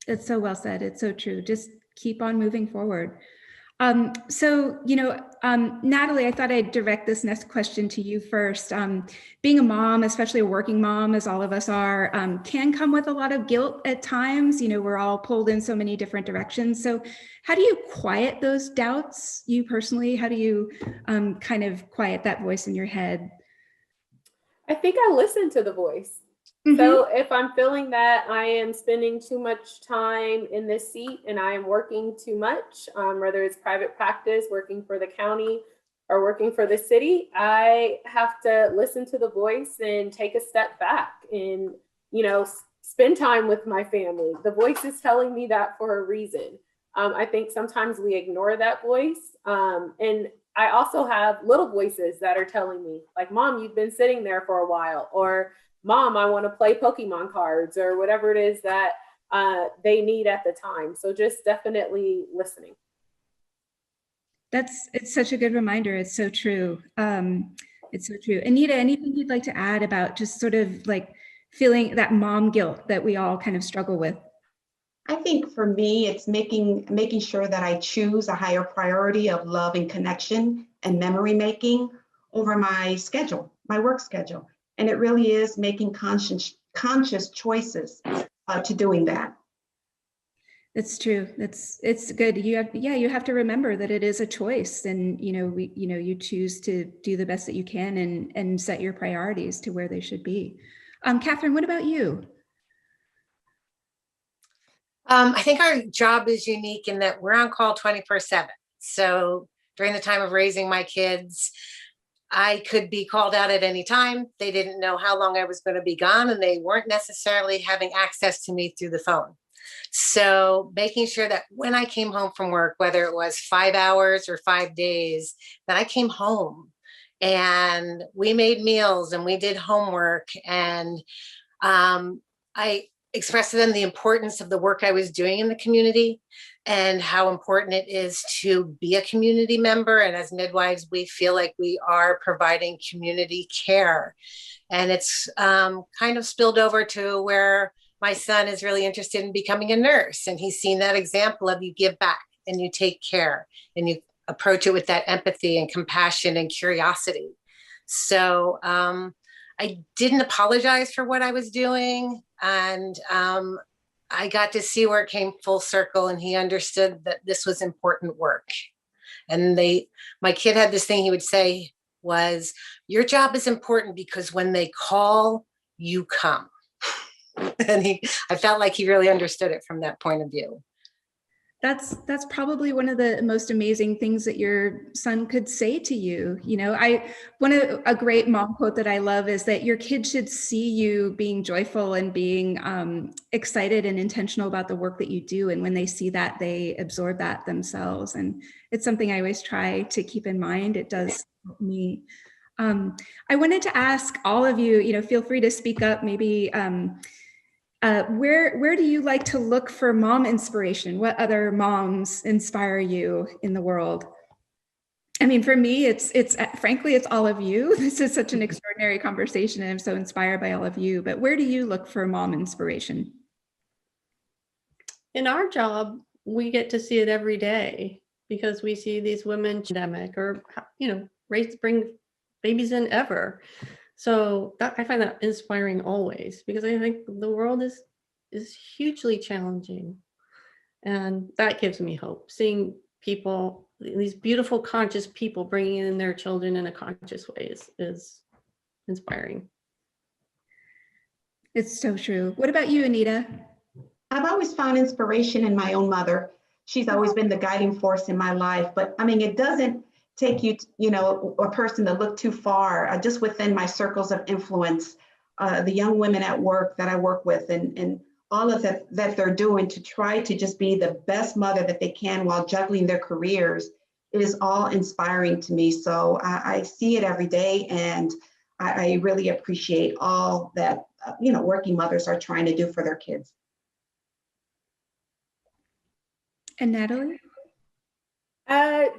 Speaker 1: It's so well said. It's so true. Just keep on moving forward. Natalie, I thought I'd direct this next question to you first. Being a mom, especially a working mom, as all of us are, can come with a lot of guilt at times. We're all pulled in so many different directions. So how do you quiet those doubts? You personally, how do you kind of quiet that voice in your head?
Speaker 9: I think I listen to the voice. So if I'm feeling that I am spending too much time in this seat and I am working too much, whether it's private practice, working for the county, or working for the city, I have to listen to the voice and take a step back and, spend time with my family. The voice is telling me that for a reason. I think sometimes we ignore that voice. And I also have little voices that are telling me, like, Mom, you've been sitting there for a while, or Mom, I want to play Pokemon cards, or whatever it is that they need at the time. So just definitely listening.
Speaker 1: It's such a good reminder. It's so true. It's so true. Anita, anything you'd like to add about just sort of like feeling that mom guilt that we all kind of struggle with?
Speaker 10: I think for me, it's making sure that I choose a higher priority of love and connection and memory making over my schedule, my work schedule. And it really is making conscious choices to doing that.
Speaker 1: It's true. It's good. You have to remember that it is a choice, and you choose to do the best that you can and set your priorities to where they should be. Catherine, what about you?
Speaker 8: I think our job is unique in that we're on call 24/7. So during the time of raising my kids, I could be called out at any time. They didn't know how long I was going to be gone, and they weren't necessarily having access to me through the phone. So making sure that when I came home from work, whether it was 5 hours or 5 days, that I came home and we made meals and we did homework. And I expressed to them the importance of the work I was doing in the community and how important it is to be a community member. And as midwives, we feel like we are providing community care. And it's kind of spilled over to where my son is really interested in becoming a nurse. And he's seen that example of you give back and you take care and you approach it with that empathy and compassion and curiosity. So I didn't apologize for what I was doing. And I got to see where it came full circle, and he understood that this was important work. And my kid had this thing he would say was, your job is important because when they call, you come. And I felt like he really understood it from that point of view.
Speaker 1: That's probably one of the most amazing things that your son could say to you. A great mom quote that I love is that your kid should see you being joyful and being excited and intentional about the work that you do. And when they see that, they absorb that themselves. And it's something I always try to keep in mind. It does help me. I wanted to ask all of you, feel free to speak up, maybe where do you like to look for mom inspiration? What other moms inspire you in the world? I mean, for me, it's frankly, it's all of you. This is such an extraordinary conversation, and I'm so inspired by all of you. But where do you look for mom inspiration?
Speaker 7: In our job, we get to see it every day because we see these women pandemic or, rates bring babies in ever. So I find that inspiring always, because I think the world is hugely challenging. And that gives me hope. Seeing people, these beautiful, conscious people bringing in their children in a conscious way is inspiring.
Speaker 1: It's so true. What about you, Anita?
Speaker 10: I've always found inspiration in my own mother. She's always been the guiding force in my life. But I mean, it doesn't take you, a person to look too far. Just within my circles of influence, the young women at work that I work with, and all of that they're doing to try to just be the best mother that they can while juggling their careers, it is all inspiring to me. So I see it every day, and I really appreciate all that working mothers are trying to do for their kids.
Speaker 1: And Natalie?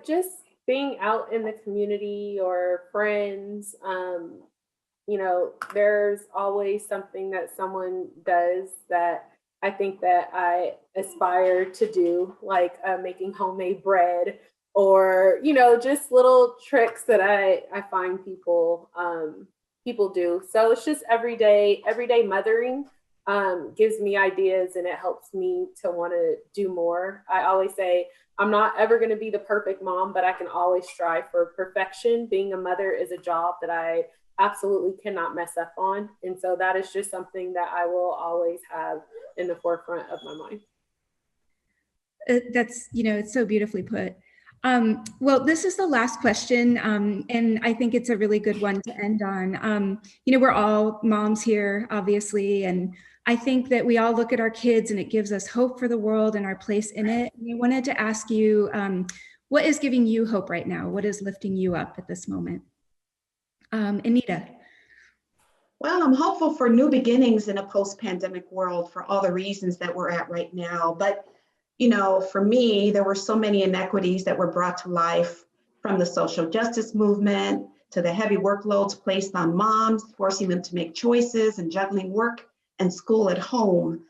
Speaker 9: Just being out in the community or friends, there's always something that someone does that I think that I aspire to do, like making homemade bread or, just little tricks that I find people do. So it's just everyday mothering gives me ideas, and it helps me to want to do more. I always say, I'm not ever going to be the perfect mom, but I can always strive for perfection. Being a mother is a job that I absolutely cannot mess up on. And so that is just something that I will always have in the forefront of my mind.
Speaker 1: That's, it's so beautifully put. Well, this is the last question, and I think it's a really good one to end on. We're all moms here, obviously, and I think that we all look at our kids and it gives us hope for the world and our place in it. And I wanted to ask you, what is giving you hope right now? What is lifting you up at this moment? Anita.
Speaker 10: Well, I'm hopeful for new beginnings in a post-pandemic world for all the reasons that we're at right now. But, for me, there were so many inequities that were brought to life, from the social justice movement to the heavy workloads placed on moms, forcing them to make choices and juggling work and school at home.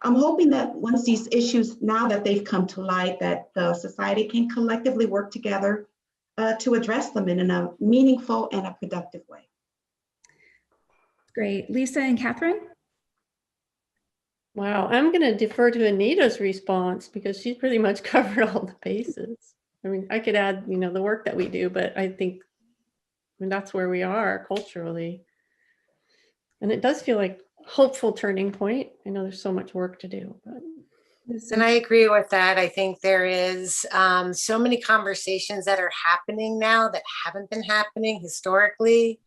Speaker 10: I'm hoping that once these issues, now that they've come to light, that the society can collectively work together to address them in a meaningful and a productive way.
Speaker 1: Great. Lisa and Catherine?
Speaker 7: Wow, I'm going to defer to Anita's response because she's pretty much covered all the bases. I mean, I could add, the work that we do, but I think that's where we are culturally. And it does feel like a hopeful turning point. I know there's so much work to do, but.
Speaker 8: And I agree with that. I think there is so many conversations that are happening now that haven't been happening historically,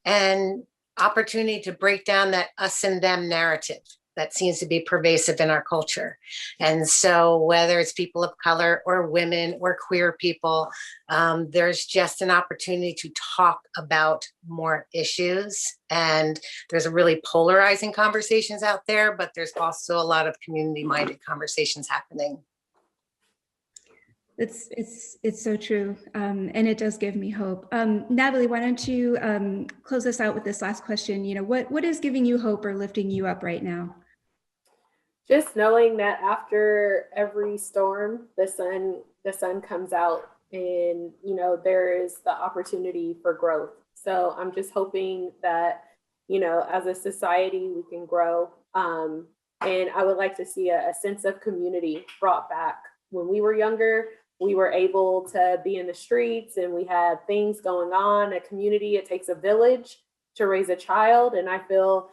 Speaker 8: and opportunity to break down that us and them narrative that seems to be pervasive in our culture. And so whether it's people of color or women or queer people, there's just an opportunity to talk about more issues. And there's a really polarizing conversations out there, but there's also a lot of community-minded conversations happening.
Speaker 1: It's so true, and it does give me hope. Natalie, why don't you close us out with this last question? What is giving you hope or lifting you up right now?
Speaker 9: Just knowing that after every storm, the sun comes out, and there is the opportunity for growth. So I'm just hoping that as a society we can grow, and I would like to see a sense of community brought back. When we were younger, we were able to be in the streets and we had things going on, a community. It takes a village to raise a child. And I feel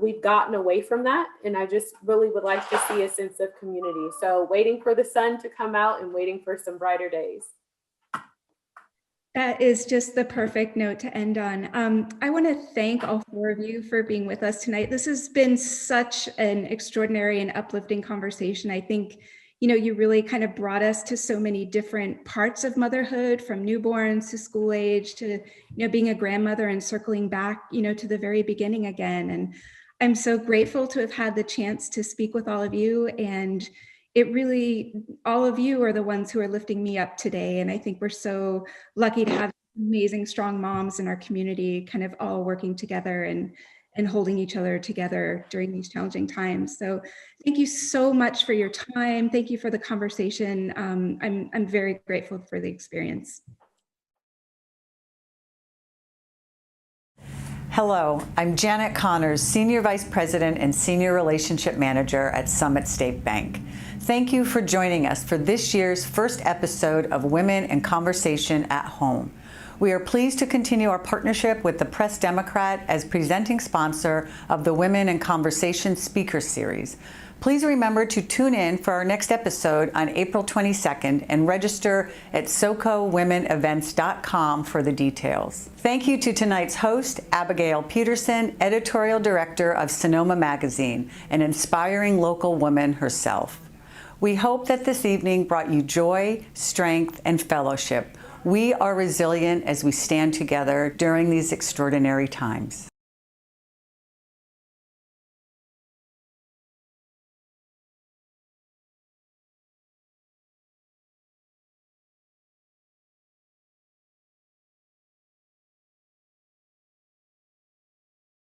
Speaker 9: we've gotten away from that. And I just really would like to see a sense of community. So waiting for the sun to come out and waiting for some brighter days.
Speaker 1: That is just the perfect note to end on. I want to thank all four of you for being with us tonight. This has been such an extraordinary and uplifting conversation. I think you really kind of brought us to so many different parts of motherhood, from newborns to school age to, being a grandmother and circling back, to the very beginning again. And I'm so grateful to have had the chance to speak with all of you. And all of you are the ones who are lifting me up today. And I think we're so lucky to have amazing, strong moms in our community, kind of all working together and holding each other together during these challenging times. So thank you so much for your time. Thank you for the conversation. I'm very grateful for the experience.
Speaker 11: Hello, I'm Janet Connors, Senior Vice President and Senior Relationship Manager at Summit State Bank. Thank you for joining us for this year's first episode of Women in Conversation at Home. We are pleased to continue our partnership with the Press Democrat as presenting sponsor of the Women in Conversation Speaker Series. Please remember to tune in for our next episode on April 22nd and register at socowomenevents.com for the details. Thank you to tonight's host, Abigail Peterson, Editorial Director of Sonoma Magazine, an inspiring local woman herself. We hope that this evening brought you joy, strength, and fellowship. We are resilient as we stand together during these extraordinary times.